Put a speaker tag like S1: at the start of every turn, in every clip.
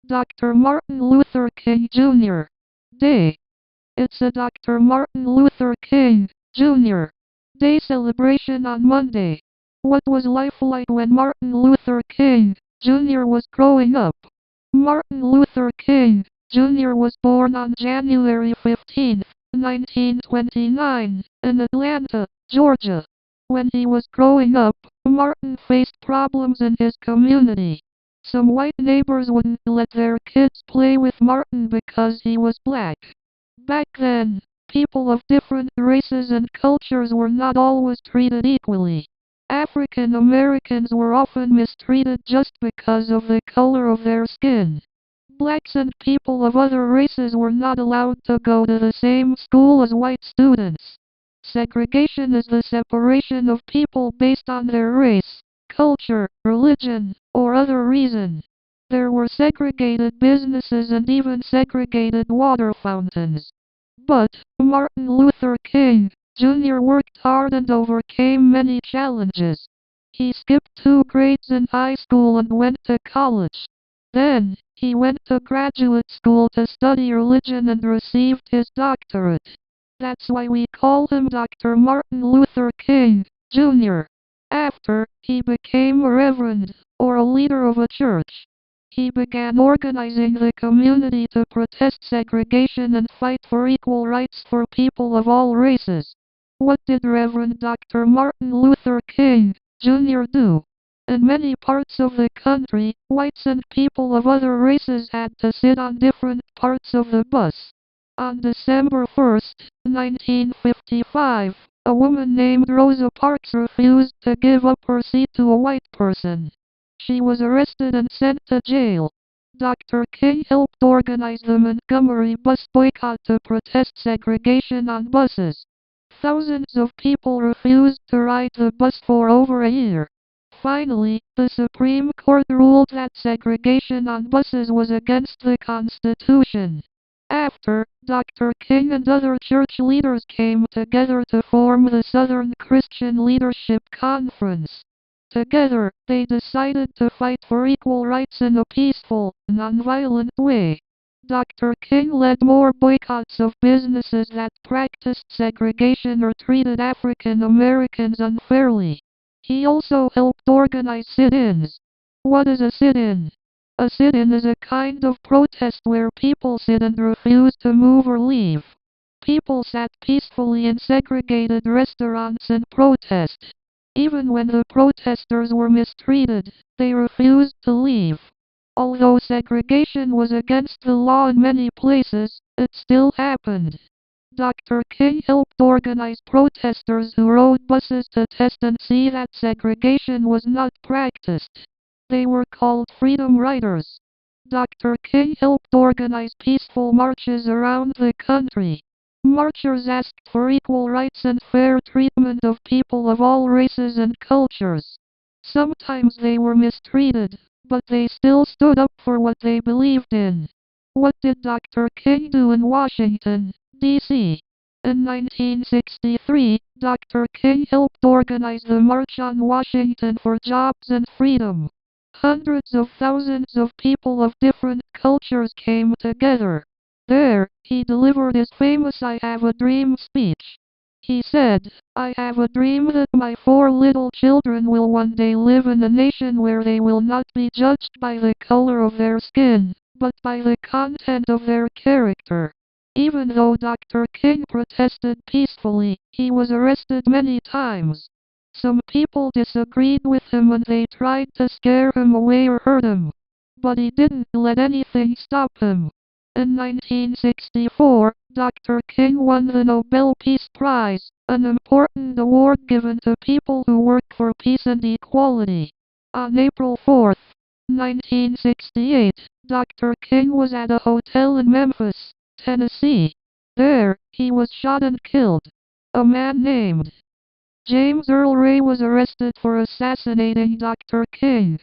S1: Dr. Martin Luther King Jr. Day. It's a Dr. Martin Luther King Jr. Day celebration on Monday. What was life like when Martin Luther King Jr. was growing up? Martin Luther King Jr. was born on January 15, 1929, in Atlanta, Georgia. When he was growing up, Martin faced problems in his community. Some white neighbors wouldn't let their kids play with Martin because he was black. Back then, people of different races and cultures were not always treated equally. African Americans were often mistreated just because of the color of their skin. Blacks and people of other races were not allowed to go to the same school as white students. Segregation is the separation of people based on their race, culture, religion, or other reason. There were segregated businesses and even segregated water fountains. But Martin Luther King Jr. worked hard and overcame many challenges. He skipped 2 grades in high school and went to college. Then, he went to graduate school to study religion and received his doctorate. That's why we call him Dr. Martin Luther King Jr. After he became a reverend, or a leader of a church, he began organizing the community to protest segregation and fight for equal rights for people of all races. What did Reverend Dr. Martin Luther King Jr. do? In many parts of the country, whites and people of other races had to sit on different parts of the bus. On December 1, 1955, a woman named Rosa Parks refused to give up her seat to a white person. She was arrested and sent to jail. Dr. King helped organize the Montgomery bus boycott to protest segregation on buses. Thousands of people refused to ride the bus for over a year. Finally, the Supreme Court ruled that segregation on buses was against the Constitution. After, Dr. King and other church leaders came together to form the Southern Christian Leadership Conference. Together, they decided to fight for equal rights in a peaceful, nonviolent way. Dr. King led more boycotts of businesses that practiced segregation or treated African Americans unfairly. He also helped organize sit-ins. What is a sit-in? A sit-in is a kind of protest where people sit and refuse to move or leave. People sat peacefully in segregated restaurants and protest. Even when the protesters were mistreated, they refused to leave. Although segregation was against the law in many places, it still happened. Dr. King helped organize protesters who rode buses to test and see that segregation was not practiced. They were called Freedom Riders. Dr. King helped organize peaceful marches around the country. Marchers asked for equal rights and fair treatment of people of all races and cultures. Sometimes they were mistreated, but they still stood up for what they believed in. What did Dr. King do in Washington, D.C.? In 1963, Dr. King helped organize the March on Washington for Jobs and Freedom. Hundreds of thousands of people of different cultures came together. There, he delivered his famous I Have a Dream speech. He said, "I have a dream that my 4 little children will one day live in a nation where they will not be judged by the color of their skin, but by the content of their character." Even though Dr. King protested peacefully, he was arrested many times. Some people disagreed with him and they tried to scare him away or hurt him. But he didn't let anything stop him. In 1964, Dr. King won the Nobel Peace Prize, an important award given to people who work for peace and equality. On April 4, 1968, Dr. King was at a hotel in Memphis, Tennessee. There, he was shot and killed. A man named James Earl Ray was arrested for assassinating Dr. King.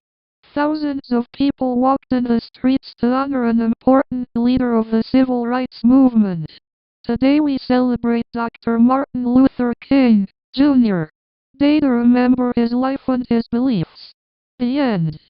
S1: Thousands of people walked in the streets to honor an important leader of the civil rights movement. Today we celebrate Dr. Martin Luther King, Jr. Day to remember his life and his beliefs. The end.